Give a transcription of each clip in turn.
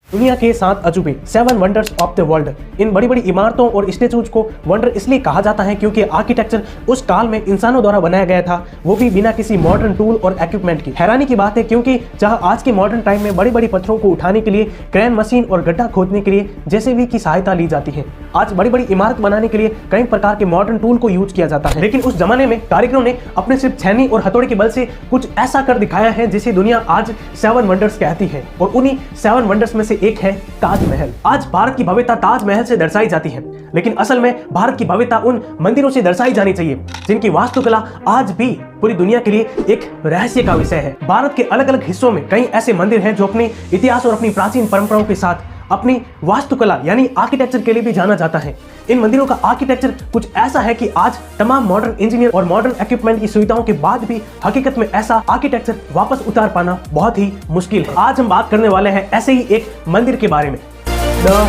दुनिया के 7 अजूबे 7 wonders of the world. इन बड़ी बड़ी इमारतों और स्टेचूज को वंडर इसलिए कहा जाता है क्योंकि आर्किटेक्चर उस काल में इंसानों द्वारा बनाया गया था, वो भी बिना किसी मॉडर्न टूल और इक्विपमेंट की। हैरानी की बात है क्योंकि जहां आज के मॉडर्न टाइम में बड़ी बड़ी पत्थरों को उठाने के लिए क्रेन मशीन और गड्ढा खोदने के लिए जेसीबी की सहायता ली जाती है, आज बड़ी बड़ी इमारत बनाने के लिए कई प्रकार के मॉडर्न टूल को यूज किया जाता है। लेकिन उस जमाने में कारीगरों ने अपने सिर्फ छेनी और हथौड़े के बल से कुछ ऐसा कर दिखाया है जिसे दुनिया आज 7 वंडर्स कहती है, और उन्हीं 7 वंडर्स में से एक है ताजमहल। आज भारत की भव्यता ताजमहल से दर्शाई जाती है, लेकिन असल में भारत की भव्यता उन मंदिरों से दर्शाई जानी चाहिए जिनकी वास्तुकला आज भी पूरी दुनिया के लिए एक रहस्य का विषय है। भारत के अलग अलग हिस्सों में कई ऐसे मंदिर हैं जो अपने इतिहास और अपनी प्राचीन परंपराओं के साथ अपनी वास्तुकला यानी आर्किटेक्चर के लिए भी जाना जाता है। इन मंदिरों का आर्किटेक्चर कुछ ऐसा है कि आज तमाम मॉडर्न इंजीनियर और मॉडर्न इक्विपमेंट की सुविधाओं के बाद भी हकीकत में ऐसा आर्किटेक्चर वापस उतार पाना बहुत ही मुश्किल है। आज हम बात करने वाले हैं ऐसे ही एक मंदिर के बारे में, द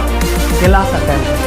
कैलासा टेम्पल।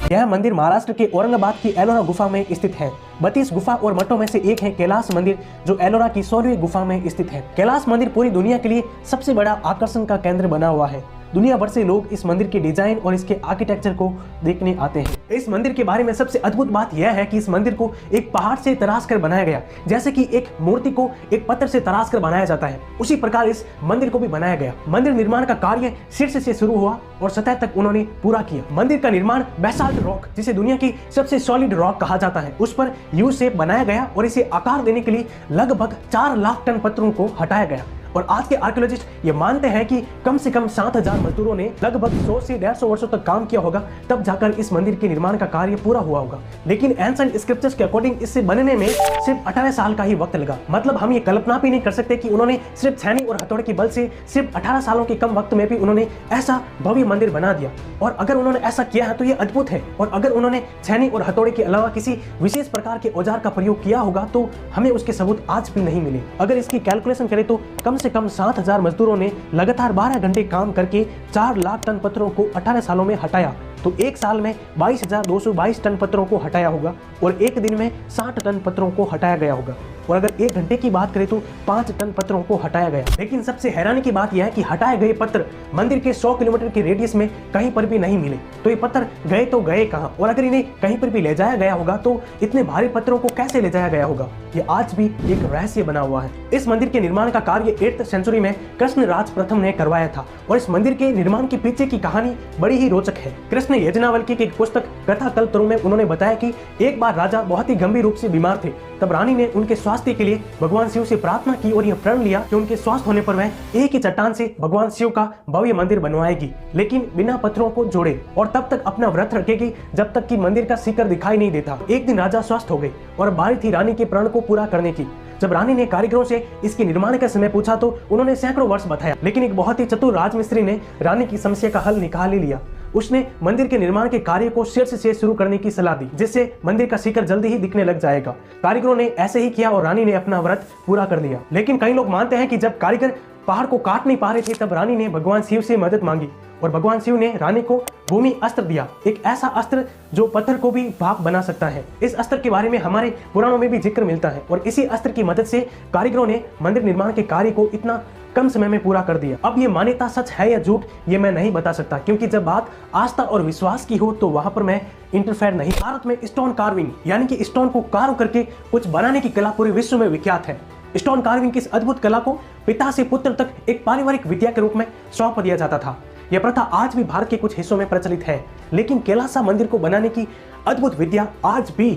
यह मंदिर महाराष्ट्र के औरंगाबाद की एलोरा गुफा में स्थित है। 32 गुफा और मठों में से एक है कैलाश मंदिर, जो एलोरा की 16वीं गुफा में स्थित है। कैलाश मंदिर पूरी दुनिया के लिए सबसे बड़ा आकर्षण का केंद्र बना हुआ है। दुनिया भर से लोग इस मंदिर के डिजाइन और इसके आर्किटेक्चर को देखने आते हैं। इस मंदिर के बारे में सबसे अद्भुत बात यह है कि इस मंदिर को एक पहाड़ से तराश कर बनाया गया। जैसे कि एक मूर्ति को एक पत्थर से तराश कर बनाया जाता है, उसी प्रकार इस मंदिर को भी बनाया गया। मंदिर निर्माण का कार्य शीर्ष से शुरू हुआ और सतह तक उन्होंने पूरा किया। मंदिर का निर्माण बेसाल्ट रॉक, जिसे दुनिया की सबसे सॉलिड रॉक कहा जाता है, उस पर यू शेप बनाया गया और इसे आकार देने के लिए लगभग 4 लाख टन पत्थरों को हटाया गया। और आज के आर्कियोलॉजिस्ट ये मानते हैं कि कम से कम 7000 मजदूरों ने लगभग 100 से 150 वर्षों तक काम किया होगा, तब जाकर इस मंदिर के निर्माण का कार्य पूरा हुआ होगा। लेकिन एंशिएंट स्क्रिप्चर्स के अकॉर्डिंग इससे बनने में सिर्फ 18 साल का ही वक्त लगा। मतलब हम ये कल्पना भी नहीं कर सकते कि उन्होंने सिर्फ छेनी और हथौड़े के बल से सिर्फ 18 सालों के कम वक्त में भी उन्होंने ऐसा भव्य मंदिर बना दिया। और अगर उन्होंने ऐसा किया है तो ये अद्भुत है, और अगर उन्होंने छेनी और हथौड़े के अलावा किसी विशेष प्रकार के औजार का प्रयोग किया होगा तो हमें उसके सबूत आज भी नहीं मिले। अगर इसकी कैलकुलेशन करें तो कम से कम 7000 मजदूरों ने लगातार 12 घंटे काम करके 4 लाख टन पत्थरों को 18 सालों में हटाया, तो एक साल में 22,222 टन पत्थरों को हटाया होगा और एक दिन में 60 टन पत्थरों को हटाया गया होगा। और अगर एक घंटे की बात करें तो 5 टन पत्थरों को हटाया गया। लेकिन सबसे हैरानी की बात यह है कि हटाए गए पत्थर मंदिर के 100 किलोमीटर के रेडियस में कहीं पर भी नहीं मिले। तो ये पत्थर गए तो गए कहां, और अगर इन्हें कहीं पर भी ले जाया गया होगा तो इतने भारी पत्थरों को कैसे ले जाया गया होगा, ये आज भी एक रहस्य बना हुआ है। इस मंदिर के निर्माण का कार्य 8th सेंचुरी में कृष्णराज प्रथम ने करवाया था, और इस मंदिर के निर्माण के पीछे की कहानी बड़ी ही रोचक है। कृष्ण यज्ञवल्क्य की एक पुस्तक कथा कल्पतरु में उन्होंने बताया कि एक बार राजा बहुत ही गंभीर रूप से बीमार थे। तब रानी ने उनके स्वास्थ्य के लिए भगवान शिव से प्रार्थना की और यह प्रण लिया कि उनके स्वस्थ होने पर वह एक ही चट्टान से भगवान शिव का भव्य मंदिर बनवाएगी, लेकिन बिना पत्थरों को जोड़े, और तब तक अपना व्रत रखेगी जब तक कि मंदिर का शिखर दिखाई नहीं देता। एक दिन राजा स्वस्थ हो गए और बारी थी रानी के प्रण को पूरा करने की। जब रानी ने कारीगरों से इसके निर्माण का समय पूछा तो उन्होंने सैकड़ों वर्ष बताया, लेकिन एक बहुत ही चतुर राजमिस्त्री ने रानी की समस्या का हल निकाल ही लिया। उसने मंदिर के निर्माण के कार्य को शीर्ष से शुरू करने की सलाह दी, जिससे मंदिर का शिखर जल्दी ही दिखने लग जाएगा। कारीगरों ने ऐसे ही किया और रानी ने अपना व्रत पूरा कर लिया। लेकिन कई लोग मानते हैं कि जब कारीगर पहाड़ को काट नहीं पा रहे थे तब रानी ने भगवान शिव से मदद मांगी और भगवान शिव ने रानी को भूमि अस्त्र दिया, एक ऐसा अस्त्र जो पत्थर को भी भाप बना सकता है। इस अस्त्र के बारे में हमारे पुराणों में भी जिक्र मिलता है, और इसी अस्त्र की मदद से कारीगरों ने मंदिर निर्माण के कार्य को इतना कम समय में पूरा कर दिया। अब ये मान्यता सच है या झूठ ये मैं नहीं बता सकता, क्योंकि जब बात आस्था और विश्वास की हो तो वहां पर मैं इंटरफेयर नहीं। भारत में स्टोन कार्विंग यानी कि स्टोन को कार्व करके कुछ बनाने की कला पूरे विश्व में विख्यात है। स्टोन कार्विंग की इस अद्भुत कला को पिता से पुत्र तक एक पारिवारिक विद्या के रूप में सौंप दिया जाता था। यह प्रथा आज भी भारत के कुछ हिस्सों में प्रचलित है, लेकिन कैलासा मंदिर को बनाने की अद्भुत विद्या आज भी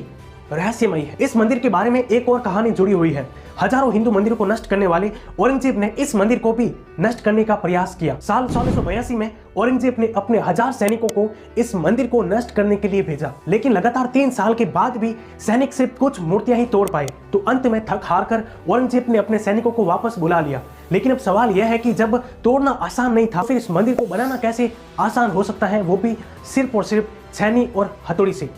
रहस्यमयी है। इस मंदिर के बारे में एक और कहानी जुड़ी हुई है। हजारों हिंदू मंदिरों को नष्ट करने वाले औरंगजेब ने इस मंदिर को भी नष्ट करने का प्रयास किया। साल 1682 में औरंगजेब ने अपने 1000 सैनिकों को इस मंदिर को नष्ट करने के लिए भेजा, लेकिन लगातार 3 साल के बाद भी सैनिक सिर्फ कुछ मूर्तियां ही तोड़ पाए। तो अंत में थक हार कर औरंगजेब ने अपने सैनिकों को वापस बुला लिया। लेकिन अब सवाल यह है कि जब तोड़ना आसान नहीं था, फिर इस मंदिर को बनाना कैसे आसान हो सकता है, वो भी सिर्फ और सिर्फ छेनी और हथौड़ी से?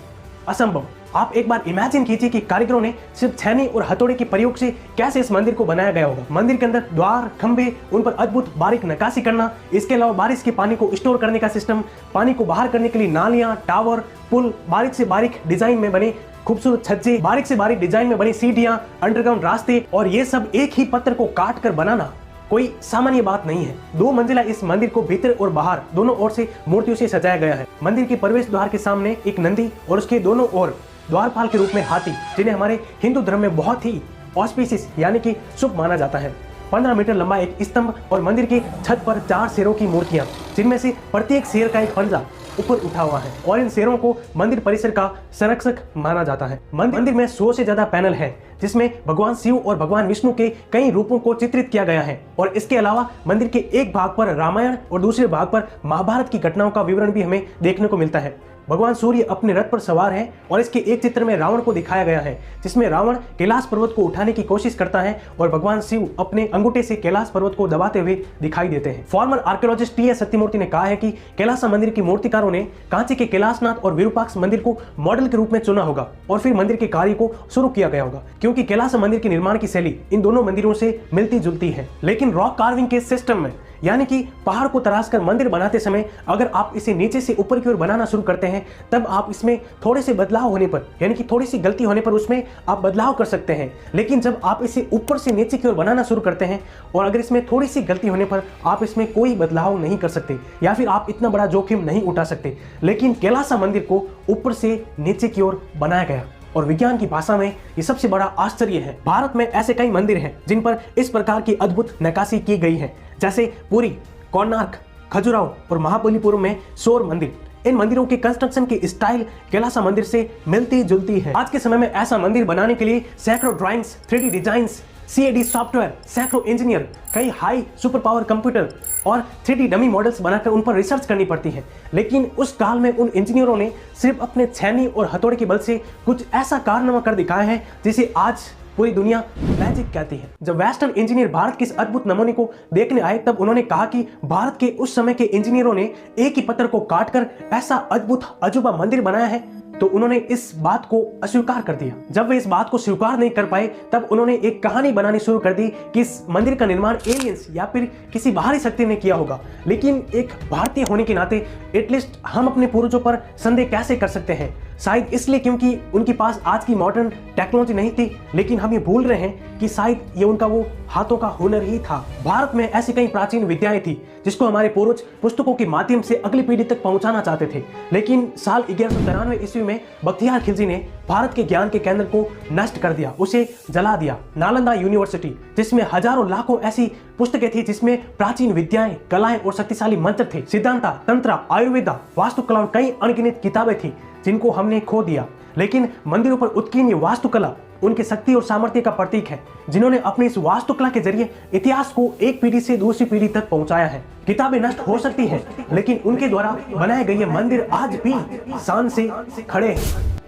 असंभव। आप एक बार इमेजिन कीजिए कि कारीगरों ने सिर्फ छेनी और हथौड़े के प्रयोग से कैसे इस मंदिर को बनाया गया होगा। मंदिर के अंदर द्वार, खंभे, उन पर अद्भुत बारीक नक्काशी करना, इसके अलावा बारिश के पानी को स्टोर करने का सिस्टम, पानी को बाहर करने के लिए नालियां, टावर, पुल, बारीक से बारीक डिजाइन में बने खूबसूरत छज्जे, बारीक से बारीक डिजाइन में बनी सीढ़ियां, अंडरग्राउंड रास्ते, और ये सब एक ही पत्थर को काट कर बनाना कोई सामान्य बात नहीं है। 2 मंजिला इस मंदिर को भीतर और बाहर दोनों ओर से मूर्तियों से सजाया गया है। मंदिर के प्रवेश द्वार के सामने एक नंदी और उसके दोनों ओर द्वारपाल के रूप में हाथी, जिन्हें हमारे हिंदू धर्म में बहुत ही ऑस्पिशियस यानी कि शुभ माना जाता है। 15 मीटर लंबा एक स्तंभ और मंदिर की छत पर 4 शेरों की मूर्तियां, जिनमें से प्रत्येक शेर का एक पंजा ऊपर उठा हुआ है, और इन शेरों को मंदिर परिसर का संरक्षक माना जाता है। मंदिर में 100 से ज्यादा पैनल है, जिसमें भगवान शिव और भगवान विष्णु के कई रूपों को चित्रित किया गया है, और इसके अलावा मंदिर के एक भाग पर रामायण और दूसरे भाग पर महाभारत की घटनाओं का विवरण भी हमें देखने को मिलता है। भगवान सूर्य अपने रथ पर सवार है, और इसके एक चित्र में रावण को दिखाया गया है, जिसमें रावण कैलाश पर्वत को उठाने की कोशिश करता है और भगवान शिव अपने अंगूठे से कैलाश पर्वत को दबाते हुए दिखाई देते हैं। Farmer archaeologist T.S.. सत्यमूर्ति ने कहा है कि कैलाश मंदिर की मूर्तिकारों ने कांची के कैलाशनाथ और विरूपाक्ष मंदिर को मॉडल के रूप में चुना होगा, और फिर मंदिर के कार्य को शुरू किया गया होगा, क्योंकि कैलाश मंदिर के निर्माण की शैली इन दोनों मंदिरों से मिलती जुलती है। लेकिन रॉक कार्विंग के सिस्टम में, यानी कि पहाड़ को तराशकर मंदिर बनाते समय अगर आप इसे नीचे से ऊपर की ओर बनाना शुरू करते हैं, तब आप इसमें थोड़े से बदलाव होने पर, यानी कि थोड़ी सी गलती होने पर उसमें आप बदलाव कर सकते हैं। लेकिन जब आप इसे ऊपर से नीचे की ओर बनाना शुरू करते हैं और अगर इसमें थोड़ी सी गलती होने पर आप इसमें कोई बदलाव नहीं कर सकते, या फिर आप इतना बड़ा जोखिम नहीं उठा सकते। लेकिन कैलाश मंदिर को ऊपर से नीचे की ओर बनाया गया, और विज्ञान की भाषा में ये सबसे बड़ा आश्चर्य है। भारत में ऐसे कई मंदिर हैं जिन पर इस प्रकार की अद्भुत नक्काशी की गई है, जैसे पुरी, कोणार्क, खजुराहो और महाबलीपुरम में सौर मंदिर। इन मंदिरों के कंस्ट्रक्शन की स्टाइल कैलाश मंदिर से मिलती जुलती है। आज के समय में ऐसा मंदिर बनाने के लिए सैकड़ों drawings, 3D designs, CAD software, सैकड़ों इंजीनियर, कई हाई सुपर पावर कंप्यूटर और 3D डमी मॉडल्स बनाकर उन पर रिसर्च करनी पड़ती है। लेकिन उस काल में उन इंजीनियरों ने सिर्फ अपने छेनी और हथौड़े के बल से कुछ ऐसा कारनामा कर दिखाया है जिसे आज पूरी दुनिया मैजिक कहती है। जब वेस्टर्न इंजीनियर भारत के इस अद्भुत नमूने को देखने आए, तब उन्होंने कहा कि भारत के उस समय के इंजीनियरों ने एक ही पत्थर को काटकर ऐसा अद्भुत अजूबा मंदिर बनाया है, तो उन्होंने इस बात को अस्वीकार कर दिया। जब वे इस बात को स्वीकार नहीं कर पाए, तब उन्होंने एक कहानी बनानी शुरू कर दी कि इस मंदिर का निर्माण एलियंस या फिर किसी बाहरी शक्ति ने किया होगा। लेकिन एक भारतीय होने के नाते एटलीस्ट हम अपने पूर्वजों पर संदेह कैसे कर सकते हैं? शायद इसलिए क्योंकि उनके पास आज की मॉडर्न टेक्नोलॉजी नहीं थी, लेकिन हम ये भूल रहे हैं कि शायद ये उनका वो हाथों का हुनर ही था। भारत में ऐसी कई प्राचीन विद्याएं थी जिसको हमारे पूर्वज पुस्तकों के माध्यम से अगली पीढ़ी तक पहुंचाना चाहते थे। लेकिन साल 1193 ईस्वी में बख्तियार खिलजी ने भारत के ज्ञान के केंद्र को नष्ट कर दिया, उसे जला दिया। नालंदा यूनिवर्सिटी, जिसमें हजारों लाखों ऐसी पुस्तकें थी जिसमें प्राचीन विद्याएं, कलाएं और शक्तिशाली मंत्र थे, सिद्धांता, तंत्र, आयुर्वेदा, वास्तुकला और कई अनगिनत किताबें थी जिनको हमने खो दिया। लेकिन मंदिरों पर उत्कीर्ण ये वास्तुकला उनके शक्ति और सामर्थ्य का प्रतीक है, जिन्होंने अपनी इस वास्तुकला के जरिए इतिहास को एक पीढ़ी से दूसरी पीढ़ी तक पहुंचाया है। किताबें नष्ट हो सकती हैं, लेकिन उनके द्वारा बनाए गए ये मंदिर आज भी शान से खड़े हैं।